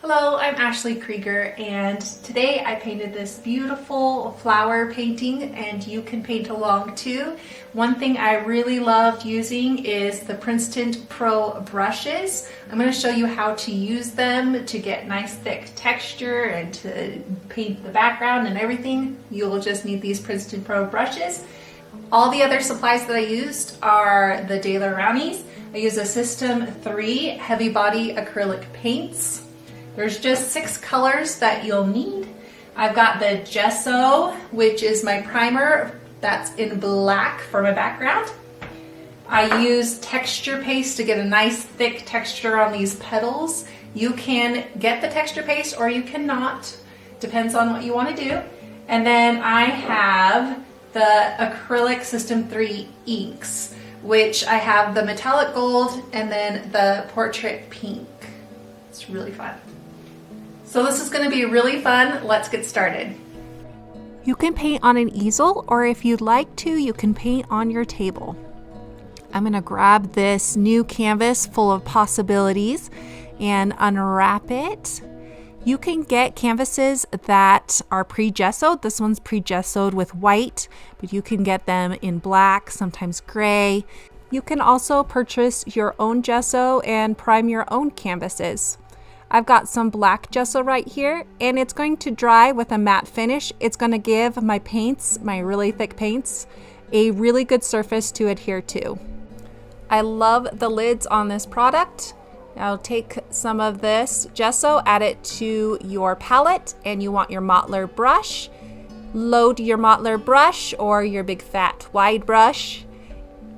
Hello, I'm Ashley Krieger, and today I painted this beautiful flower painting, and you can paint along too. One thing I really loved using is the Princeton PRO brushes. I'm going to show you how to use them to get nice thick texture and to paint the background and everything. You'll just need these Princeton PRO brushes. All the other supplies that I used are the Daler-Rowneys. I use a System 3 heavy body acrylic paints. There's just 6 colors that you'll need. I've got the Gesso, which is my primer that's in black for my background. I use texture paste to get a nice thick texture on these petals. You can get the texture paste or you cannot, depends on what you want to do. And then I have the Acrylic System 3 inks, which I have the metallic gold and then the portrait pink. It's really fun. So this is going to be really fun. Let's get started. You can paint on an easel, or if you'd like to, you can paint on your table. I'm going to grab this new canvas full of possibilities and unwrap it. You can get canvases that are pre-gessoed. This one's pre-gessoed with white, but you can get them in black, sometimes gray. You can also purchase your own gesso and prime your own canvases. I've got some black gesso right here, and it's going to dry with a matte finish. It's going to give my paints, my really thick paints, a really good surface to adhere to. I love the lids on this product. Now take some of this gesso, add it to your palette, and you want your Mottler brush. Load your Mottler brush or your big fat wide brush,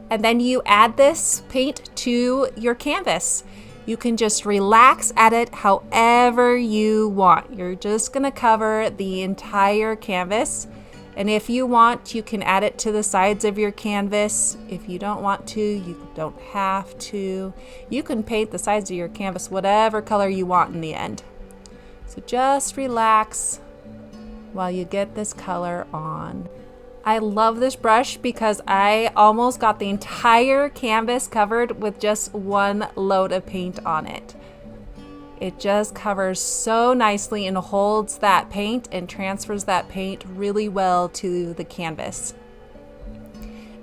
and then you add this paint to your canvas. You can just relax at it however you want. You're just gonna cover the entire canvas. And if you want, you can add it to the sides of your canvas. If you don't want to, you don't have to. You can paint the sides of your canvas whatever color you want in the end. So just relax while you get this color on. I love this brush because I almost got the entire canvas covered with just one load of paint on it. It just covers so nicely and holds that paint and transfers that paint really well to the canvas.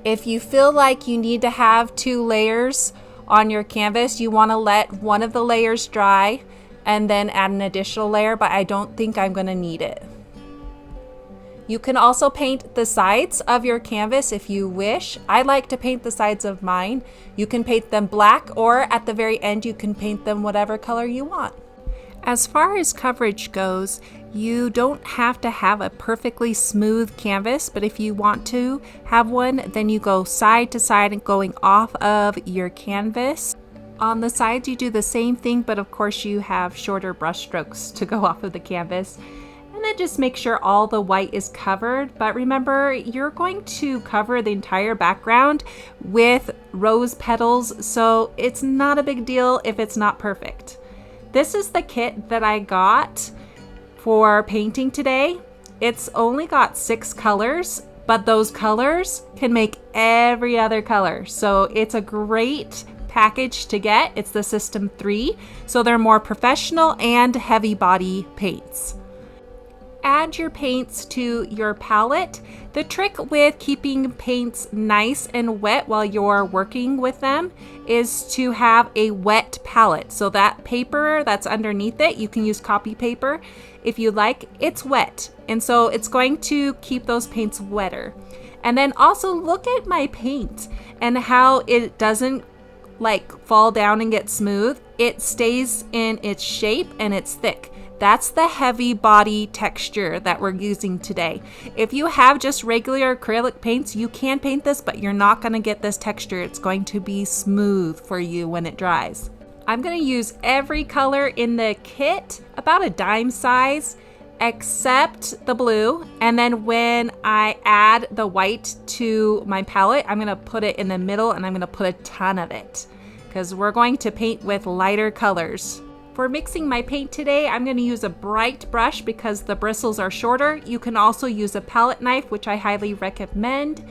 If you feel like you need to have 2 layers on your canvas, you want to let one of the layers dry and then add an additional layer, but I don't think I'm going to need it. You can also paint the sides of your canvas if you wish. I like to paint the sides of mine. You can paint them black, or at the very end you can paint them whatever color you want. As far as coverage goes, you don't have to have a perfectly smooth canvas, but if you want to have one, then you go side to side and going off of your canvas. On the sides you do the same thing, but of course you have shorter brush strokes to go off of the canvas. And then just make sure all the white is covered. But remember, you're going to cover the entire background with rose petals, so it's not a big deal if it's not perfect. This is the kit that I got for painting today. It's only got 6 colors, but those colors can make every other color. So it's a great package to get. It's the System 3, so they're more professional and heavy body paints. Add your paints to your palette. The trick with keeping paints nice and wet while you're working with them is to have a wet palette. So that paper that's underneath it, you can use copy paper if you like. It's wet, and so it's going to keep those paints wetter. And then also look at my paint and how it doesn't like fall down and get smooth. It stays in its shape and it's thick. That's the heavy body texture that we're using today. If you have just regular acrylic paints, you can paint this, but you're not going to get this texture. It's going to be smooth for you when it dries. I'm going to use every color in the kit, about a dime size, except the blue. And then when I add the white to my palette, I'm going to put it in the middle, and I'm going to put a ton of it because we're going to paint with lighter colors. For mixing my paint today, I'm going to use a bright brush because the bristles are shorter. You can also use a palette knife, which I highly recommend.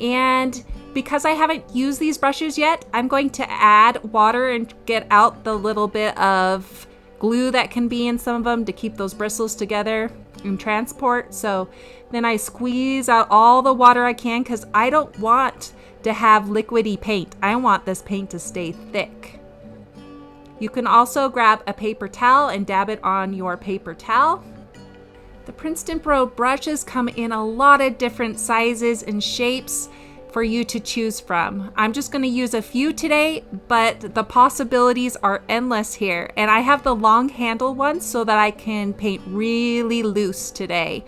And because I haven't used these brushes yet, I'm going to add water and get out the little bit of glue that can be in some of them to keep those bristles together and transport. So then I squeeze out all the water I can because I don't want to have liquidy paint. I want this paint to stay thick. You can also grab a paper towel and dab it on your paper towel. The Princeton PRO brushes come in a lot of different sizes and shapes for you to choose from. I'm just going to use a few today, but the possibilities are endless here. And I have the long handle ones so that I can paint really loose today.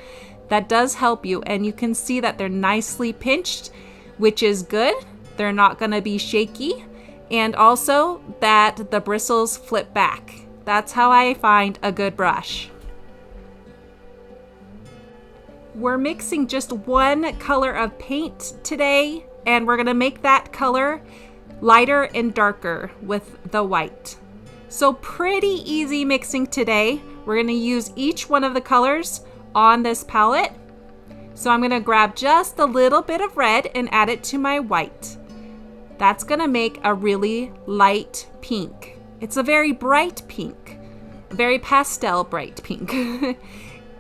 That does help you, and you can see that they're nicely pinched, which is good. They're not going to be shaky, and also that the bristles flip back. That's how I find a good brush. We're mixing just one color of paint today, and we're gonna make that color lighter and darker with the white. So pretty easy mixing today. We're gonna use each one of the colors on this palette. So I'm gonna grab just a little bit of red and add it to my white. That's gonna make a really light pink. It's a very bright pink, a very pastel bright pink.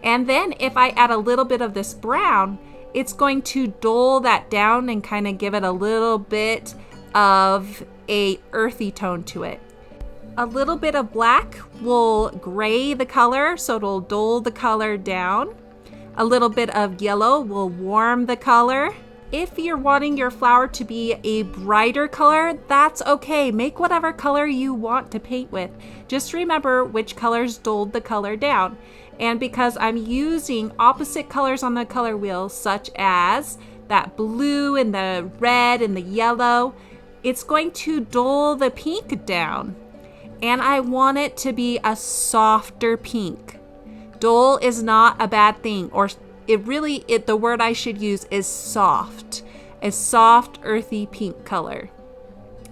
And then if I add a little bit of this brown, it's going to dull that down and kind of give it a little bit of a earthy tone to it. A little bit of black will gray the color, so it'll dull the color down. A little bit of yellow will warm the color. If you're wanting your flower to be a brighter color, that's okay. Make whatever color you want to paint with. Just remember which colors dulled the color down. And because I'm using opposite colors on the color wheel, such as that blue and the red and the yellow, it's going to dull the pink down. And I want it to be a softer pink. Dull is not a bad thing, or the word I should use is soft. A soft, earthy pink color.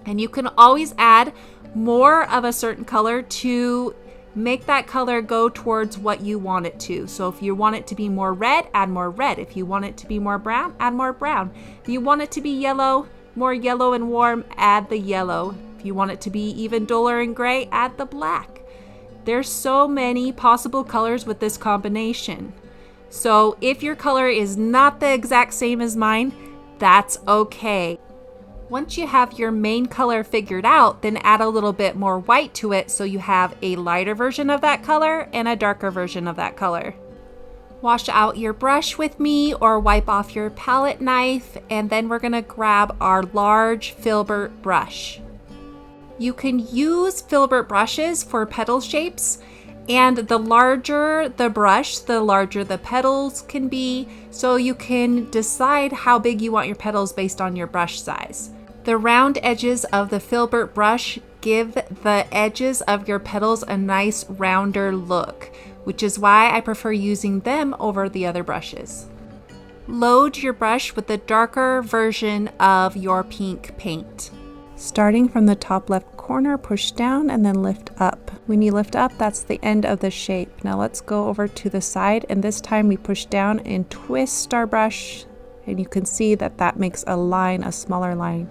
And you can always add more of a certain color to make that color go towards what you want it to. So if you want it to be more red, add more red. If you want it to be more brown, add more brown. If you want it to be yellow, more yellow and warm, add the yellow. If you want it to be even duller and gray, add the black. There's so many possible colors with this combination. So if your color is not the exact same as mine, that's okay. Once you have your main color figured out, then add a little bit more white to it so you have a lighter version of that color and a darker version of that color. Wash out your brush with me or wipe off your palette knife, and then we're gonna grab our large Filbert brush. You can use Filbert brushes for petal shapes, and the larger the brush, the larger the petals can be, so you can decide how big you want your petals based on your brush size. The round edges of the Filbert brush give the edges of your petals a nice rounder look, which is why I prefer using them over the other brushes. Load your brush with the darker version of your pink paint. Starting from the top left corner, push down and then lift up. When you lift up, that's the end of the shape. Now let's go over to the side, and this time we push down and twist our brush, and you can see that that makes a line, a smaller line.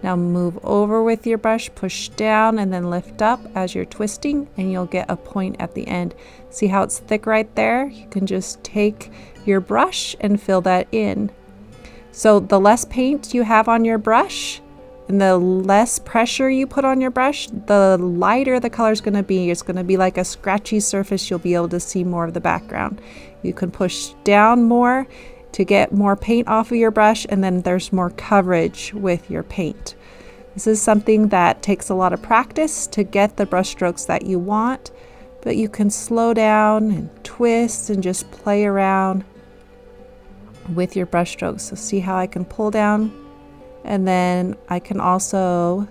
Now move over with your brush, push down and then lift up as you're twisting, and you'll get a point at the end. See how it's thick right there? You can just take your brush and fill that in. So the less paint you have on your brush and the less pressure you put on your brush, the lighter the color is going to be. It's going to be like a scratchy surface. You'll be able to see more of the background. You can push down more to get more paint off of your brush, and then there's more coverage with your paint. This is something that takes a lot of practice to get the brush strokes that you want, but you can slow down and twist and just play around with your brush strokes. So see how I can pull down, and then I can also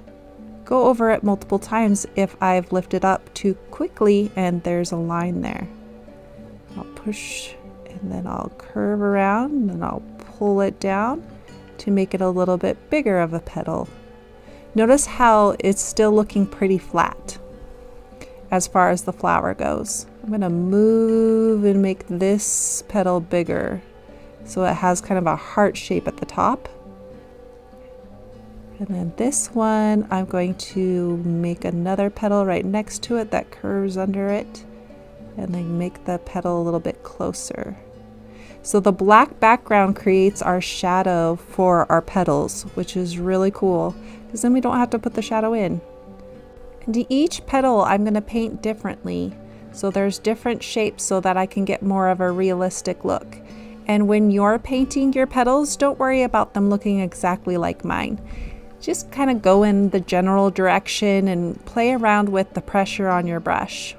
go over it multiple times if I've lifted up too quickly and there's a line there. I'll push and then I'll curve around and then I'll pull it down to make it a little bit bigger of a petal. Notice how it's still looking pretty flat as far as the flower goes. I'm going to move and make this petal bigger so it has kind of a heart shape at the top. And then this one, I'm going to make another petal right next to it that curves under it, and then make the petal a little bit closer. So the black background creates our shadow for our petals, which is really cool because then we don't have to put the shadow in. And each petal I'm going to paint differently. So there's different shapes so that I can get more of a realistic look. And when you're painting your petals, don't worry about them looking exactly like mine. Just kind of go in the general direction and play around with the pressure on your brush.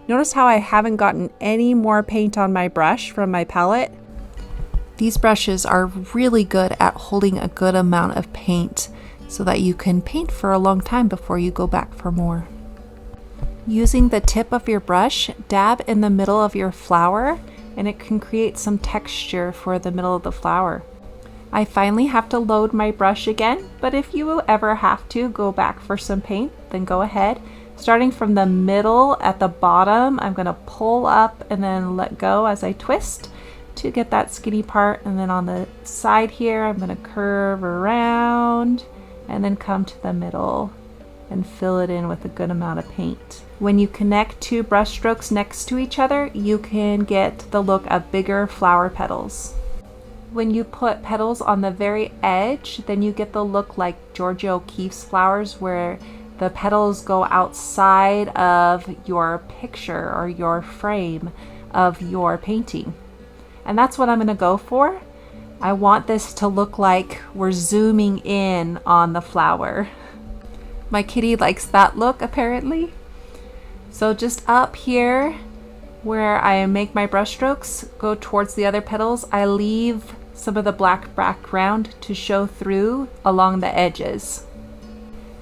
Notice how I haven't gotten any more paint on my brush from my palette. These brushes are really good at holding a good amount of paint so that you can paint for a long time before you go back for more. Using the tip of your brush, dab in the middle of your flower, and it can create some texture for the middle of the flower. I finally have to load my brush again, but if you ever have to go back for some paint, then go ahead. Starting from the middle at the bottom, I'm going to pull up and then let go as I twist to get that skinny part. And then on the side here, I'm going to curve around and then come to the middle and fill it in with a good amount of paint. When you connect two brush strokes next to each other, you can get the look of bigger flower petals. When you put petals on the very edge, then you get the look like Georgia O'Keeffe's flowers, where the petals go outside of your picture or your frame of your painting. And that's what I'm going to go for. I want this to look like we're zooming in on the flower. My kitty likes that look apparently. So just up here where I make my brush strokes go towards the other petals, I leave some of the black background to show through along the edges.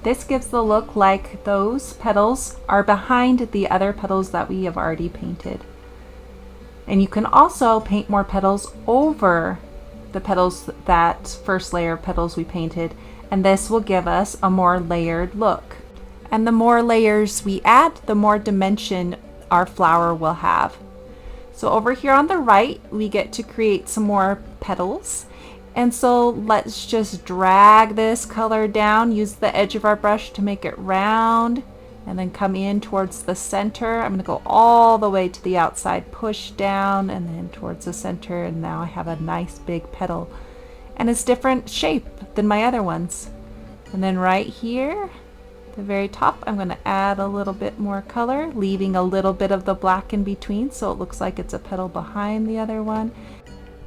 This gives the look like those petals are behind the other petals that we have already painted. And you can also paint more petals over the petals, that first layer of petals we painted, and this will give us a more layered look. And the more layers we add, the more dimension our flower will have. So over here on the right, we get to create some more petals. And so let's just drag this color down, use the edge of our brush to make it round, and then come in towards the center. I'm going to go all the way to the outside, push down, and then towards the center, and now I have a nice big petal. And it's different shape than my other ones. And then right here, the very top, I'm going to add a little bit more color, leaving a little bit of the black in between so it looks like it's a petal behind the other one.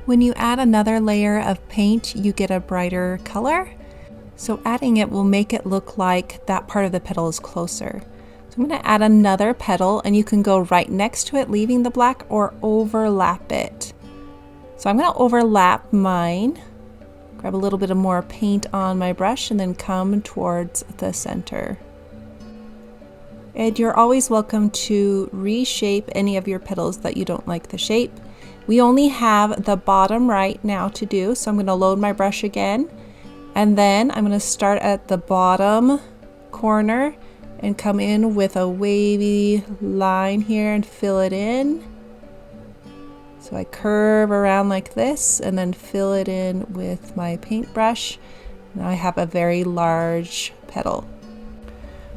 When you add another layer of paint, you get a brighter color. So adding it will make it look like that part of the petal is closer. So I'm going to add another petal, and you can go right next to it, leaving the black, or overlap it. So I'm going to overlap mine, grab a little bit of more paint on my brush, and then come towards the center. And you're always welcome to reshape any of your petals that you don't like the shape. We only have the bottom right now to do, so I'm going to load my brush again, and then I'm going to start at the bottom corner and come in with a wavy line here and fill it in. So I curve around like this and then fill it in with my paintbrush. Now I have a very large petal.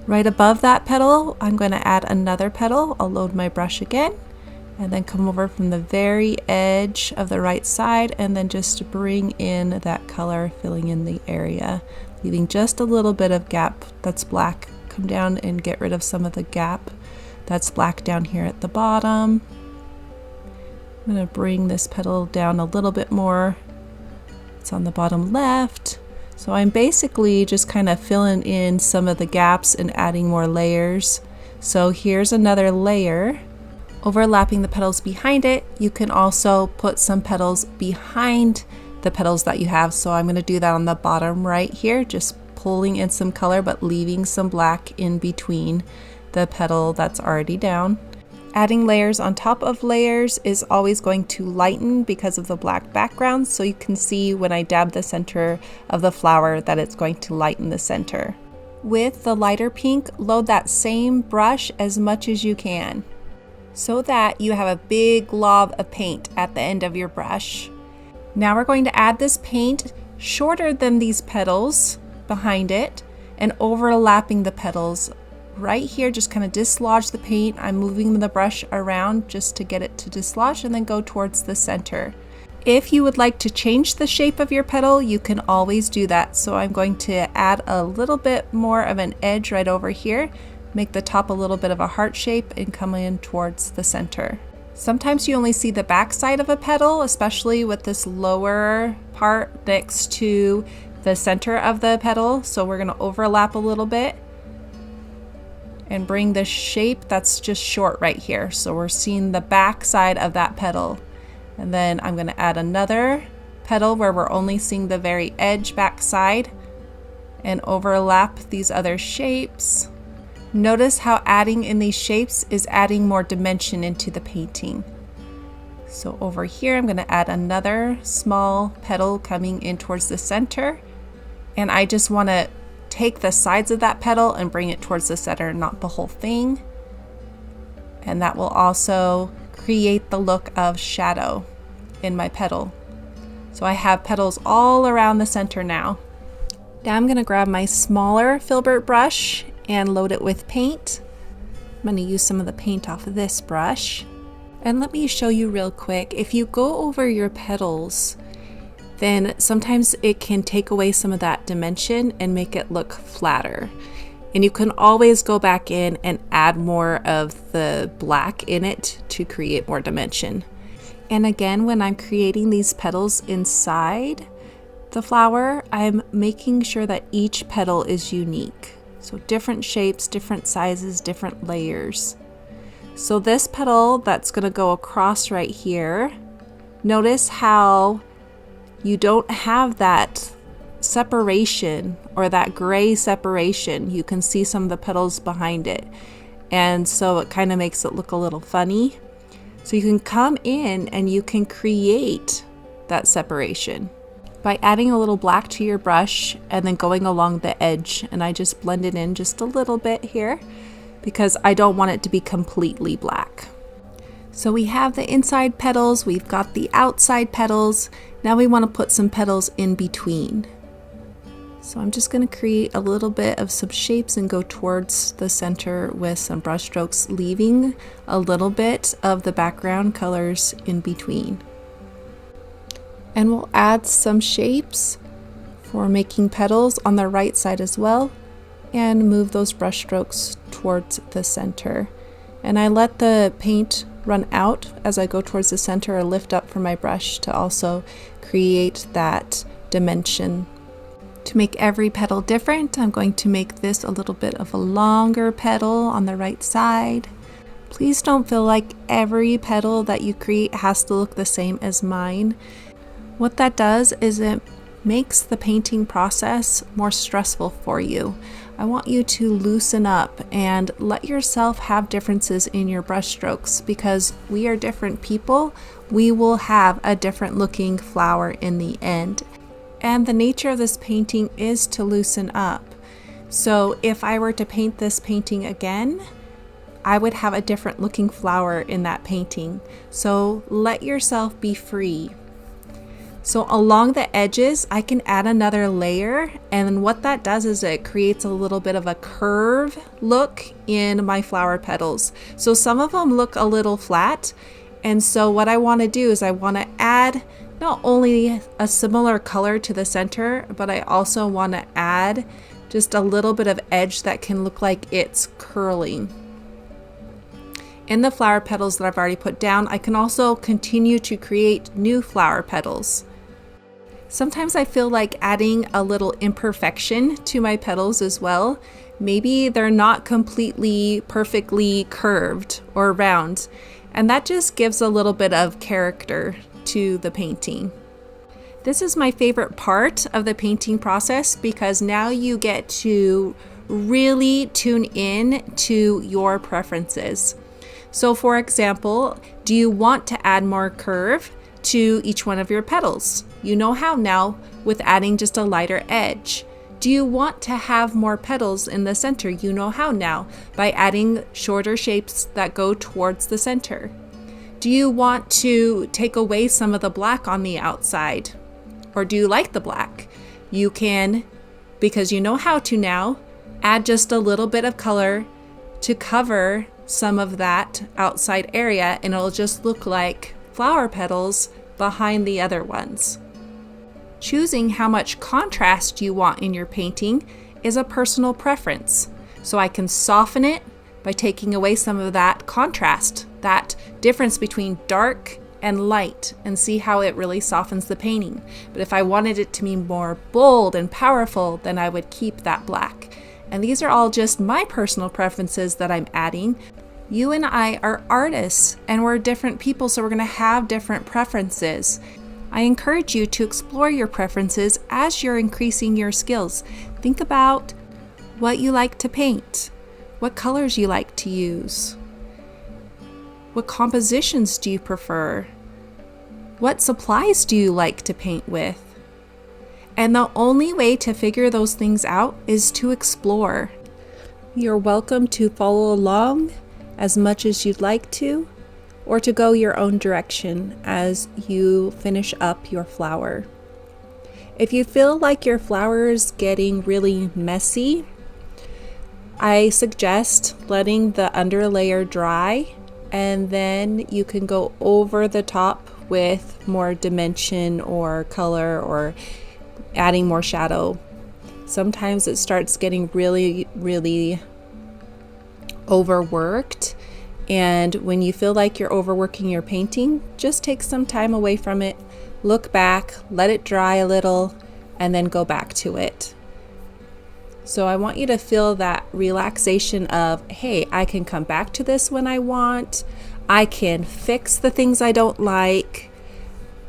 Right above that petal, I'm going to add another petal. I'll load my brush again, and then come over from the very edge of the right side and then just bring in that color, filling in the area, leaving just a little bit of gap that's black. Come down and get rid of some of the gap that's black down here at the bottom. I'm going to bring this petal down a little bit more. It's on the bottom left. So I'm basically just kind of filling in some of the gaps and adding more layers. So here's another layer. Overlapping the petals behind it, you can also put some petals behind the petals that you have. So I'm going to do that on the bottom right here, just pulling in some color but leaving some black in between the petal that's already down. Adding layers on top of layers is always going to lighten because of the black background, so you can see when I dab the center of the flower that it's going to lighten the center. With the lighter pink, load that same brush as much as you can, so that you have a big glob of paint at the end of your brush. Now we're going to add this paint shorter than these petals, behind it and overlapping the petals. Right here, just kind of dislodge the paint. I'm moving the brush around just to get it to dislodge and then go towards the center. If you would like to change the shape of your petal, you can always do that. So I'm going to add a little bit more of an edge right over here, make the top a little bit of a heart shape and come in towards the center. Sometimes you only see the back side of a petal, especially with this lower part next to the center of the petal. So we're going to overlap a little bit and bring the shape that's just short right here. So we're seeing the back side of that petal. And then I'm going to add another petal where we're only seeing the very edge back side and overlap these other shapes. Notice how adding in these shapes is adding more dimension into the painting. So over here, I'm going to add another small petal coming in towards the center. And I just want to take the sides of that petal and bring it towards the center, not the whole thing. And that will also create the look of shadow in my petal. So I have petals all around the center now. Now I'm going to grab my smaller Filbert brush and load it with paint. I'm going to use some of the paint off of this brush. And let me show you real quick. If you go over your petals, then sometimes it can take away some of that dimension and make it look flatter. And you can always go back in and add more of the black in it to create more dimension. And again, when I'm creating these petals inside the flower, I'm making sure that each petal is unique. So different shapes, different sizes, different layers. So this petal that's going to go across right here, notice how you don't have that separation or that gray separation. You can see some of the petals behind it. And so it kind of makes it look a little funny. So you can come in and you can create that separation by adding a little black to your brush and then going along the edge. And I just blend it in just a little bit here because I don't want it to be completely black. So we have the inside petals, we've got the outside petals. Now we want to put some petals in between. So I'm just going to create a little bit of some shapes and go towards the center with some brush strokes, leaving a little bit of the background colors in between. And we'll add some shapes for making petals on the right side as well, and move those brush strokes towards the center. And I let the paint run out as I go towards the center or lift up from my brush to also create that dimension. To make every petal different, I'm going to make this a little bit of a longer petal on the right side. Please don't feel like every petal that you create has to look the same as mine. What that does is it makes the painting process more stressful for you. I want you to loosen up and let yourself have differences in your brush strokes because we are different people. We will have a different looking flower in the end. And the nature of this painting is to loosen up. So if I were to paint this painting again, I would have a different looking flower in that painting. So let yourself be free. So along the edges, I can add another layer, and what that does is it creates a little bit of a curve look in my flower petals. So some of them look a little flat, and so what I want to do is I want to add not only a similar color to the center, but I also want to add just a little bit of edge that can look like it's curling. In the flower petals that I've already put down, I can also continue to create new flower petals. Sometimes I feel like adding a little imperfection to my petals as well. Maybe they're not completely perfectly curved or round, and that just gives a little bit of character to the painting. This is my favorite part of the painting process because now you get to really tune in to your preferences. So for example, do you want to add more curve to each one of your petals? You know how now with adding just a lighter edge. Do you want to have more petals in the center? You know how now by adding shorter shapes that go towards the center. Do you want to take away some of the black on the outside? Or do you like the black? You can because you know how to now, add just a little bit of color to cover some of that outside area, and it'll just look like flower petals behind the other ones. Choosing how much contrast you want in your painting is a personal preference. So I can soften it by taking away some of that contrast, that difference between dark and light, and see how it really softens the painting. But if I wanted it to be more bold and powerful, then I would keep that black. And these are all just my personal preferences that I'm adding. You and I are artists, and we're different people, so we're going to have different preferences. I encourage you to explore your preferences as you're increasing your skills. Think about what you like to paint, what colors you like to use, what compositions do you prefer, what supplies do you like to paint with. And the only way to figure those things out is to explore. You're welcome to follow along as much as you'd like to, or to go your own direction as you finish up your flower. If you feel like your flower is getting really messy, I suggest letting the underlayer dry, and then you can go over the top with more dimension or color or adding more shadow. Sometimes it starts getting really overworked, and when you feel like you're overworking your painting, just take some time away from it, look back, let it dry a little, and then go back to it. So I want you to feel that relaxation of, hey, I can come back to this when I want. I can fix the things I don't like.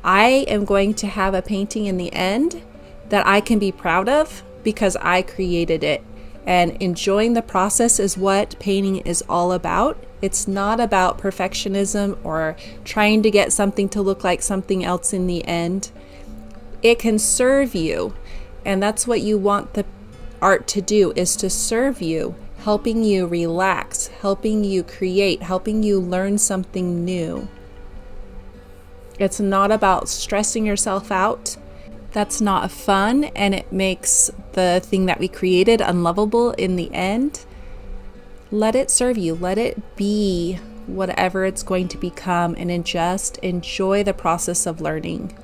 I am going to have a painting in the end that I can be proud of because I created it. And enjoying the process is what painting is all about. It's not about perfectionism or trying to get something to look like something else in the end. It can serve you, and that's what you want the art to do, is to serve you, helping you relax, helping you create, helping you learn something new. It's not about stressing yourself out. That's not fun, and it makes the thing that we created unlovable in the end. Let it serve you. Let it be whatever it's going to become, and just enjoy the process of learning.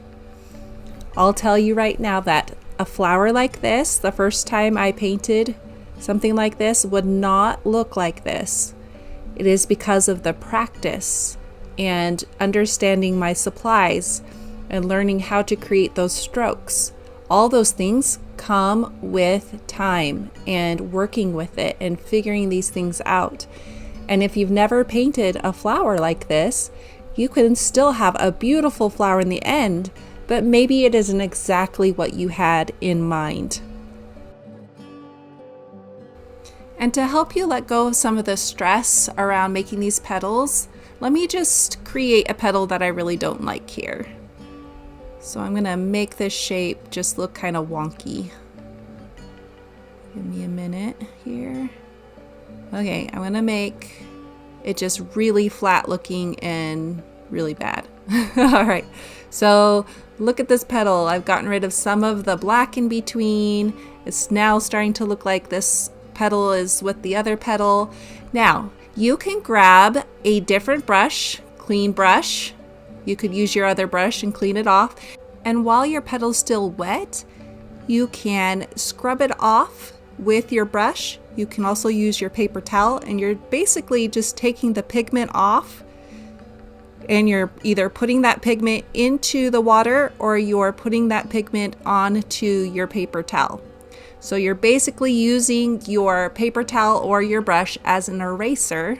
I'll tell you right now that a flower like this, the first time I painted something like this, would not look like this. It is because of the practice and understanding my supplies and learning how to create those strokes. All those things come with time and working with it and figuring these things out. And if you've never painted a flower like this, you can still have a beautiful flower in the end, but maybe it isn't exactly what you had in mind. And to help you let go of some of the stress around making these petals, let me just create a petal that I really don't like here. So I'm gonna make this shape just look kind of wonky. Give me a minute here. Okay, I'm gonna make it just really flat looking and really bad. All right, so look at this petal. I've gotten rid of some of the black in between. It's now starting to look like this petal is with the other petal. Now, you can grab a different brush, clean brush. You could use your other brush and clean it off. And while your petal's still wet, you can scrub it off with your brush. You can also use your paper towel, and you're basically just taking the pigment off, and you're either putting that pigment into the water or you're putting that pigment onto your paper towel. So you're basically using your paper towel or your brush as an eraser.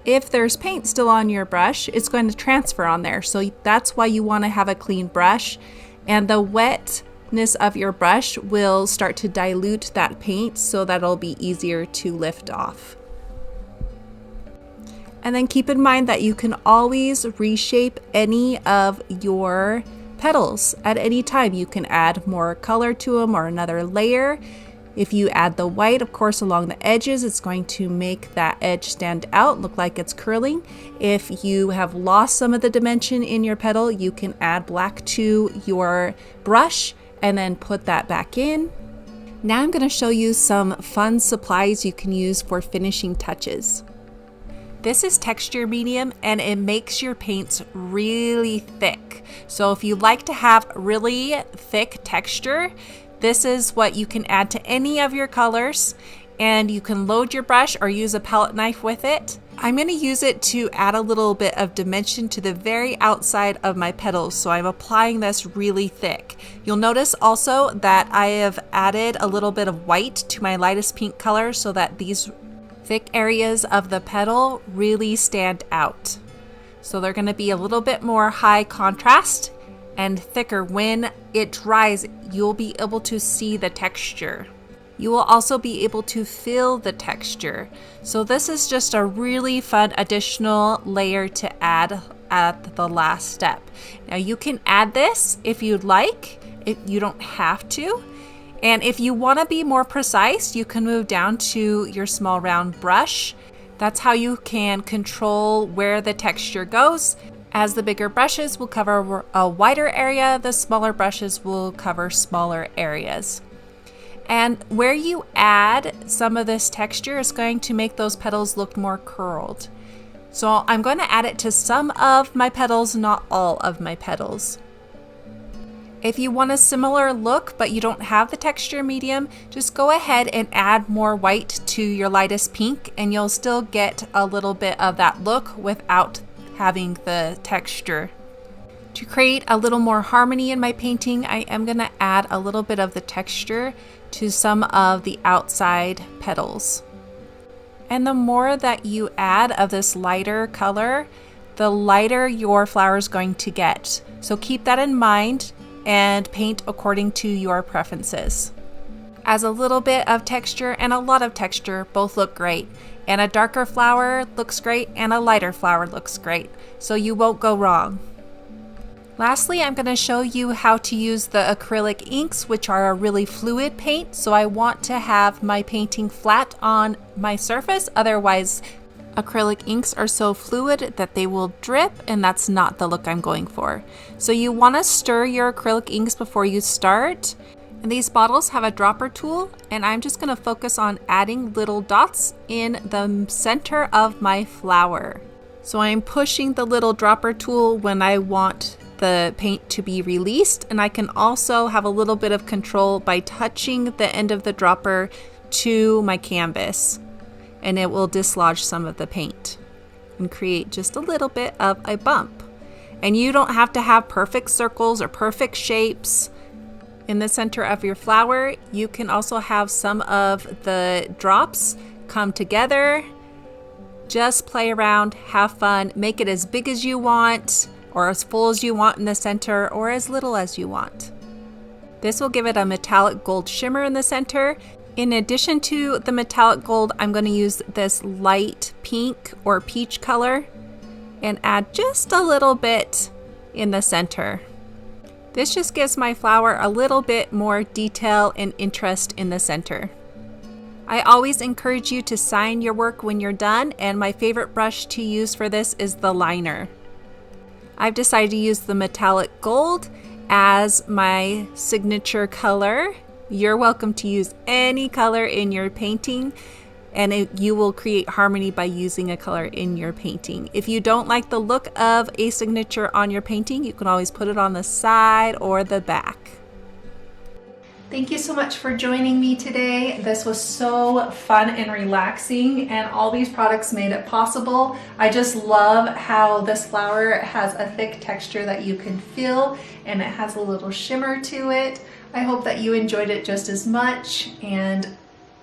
If there's paint still on your brush, it's going to transfer on there. So that's why you want to have a clean brush, and the wetness of your brush will start to dilute that paint so that it'll be easier to lift off. And then keep in mind that you can always reshape any of your petals at any time. You can add more color to them or another layer. If you add the white, of course, along the edges, it's going to make that edge stand out, look like it's curling. If you have lost some of the dimension in your petal, you can add black to your brush and then put that back in. Now I'm going to show you some fun supplies you can use for finishing touches. This is texture medium and it makes your paints really thick. So if you like to have really thick texture, this is what you can add to any of your colors, and you can load your brush or use a palette knife with it. I'm going to use it to add a little bit of dimension to the very outside of my petals, so I'm applying this really thick. You'll notice also that I have added a little bit of white to my lightest pink color so that these thick areas of the petal really stand out. So they're going to be a little bit more high contrast and thicker. When it dries, you'll be able to see the texture. You will also be able to feel the texture. So this is just a really fun additional layer to add at the last step. Now you can add this if you'd like. You don't have to. And if you want to be more precise, you can move down to your small round brush. That's how you can control where the texture goes. As the bigger brushes will cover a wider area, the smaller brushes will cover smaller areas. And where you add some of this texture is going to make those petals look more curled. So I'm going to add it to some of my petals, not all of my petals. If you want a similar look but you don't have the texture medium, just go ahead and add more white to your lightest pink and you'll still get a little bit of that look without having the texture. To create a little more harmony in my painting, I am going to add a little bit of the texture to some of the outside petals. And the more that you add of this lighter color, the lighter your flower is going to get. So keep that in mind and paint according to your preferences. As a little bit of texture and a lot of texture both look great. And a darker flower looks great and a lighter flower looks great. So you won't go wrong. Lastly, I'm going to show you how to use the acrylic inks, which are a really fluid paint. So I want to have my painting flat on my surface. Otherwise, acrylic inks are so fluid that they will drip, and that's not the look I'm going for. So you want to stir your acrylic inks before you start. And these bottles have a dropper tool, and I'm just going to focus on adding little dots in the center of my flower. So I'm pushing the little dropper tool when I want the paint to be released, and I can also have a little bit of control by touching the end of the dropper to my canvas, and it will dislodge some of the paint and create just a little bit of a bump. And you don't have to have perfect circles or perfect shapes in the center of your flower. You can also have some of the drops come together. Just play around, have fun, make it as big as you want, or as full as you want in the center, or as little as you want. This will give it a metallic gold shimmer in the center. In addition to the metallic gold, I'm going to use this light pink or peach color and add just a little bit in the center. This just gives my flower a little bit more detail and interest in the center. I always encourage you to sign your work when you're done, and my favorite brush to use for this is the liner. I've decided to use the metallic gold as my signature color. You're welcome to use any color in your painting, and you will create harmony by using a color in your painting. If you don't like the look of a signature on your painting, you can always put it on the side or the back. Thank you so much for joining me today. This was so fun and relaxing, and all these products made it possible. I just love how this flower has a thick texture that you can feel, and it has a little shimmer to it. I hope that you enjoyed it just as much, and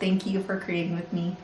thank you for creating with me.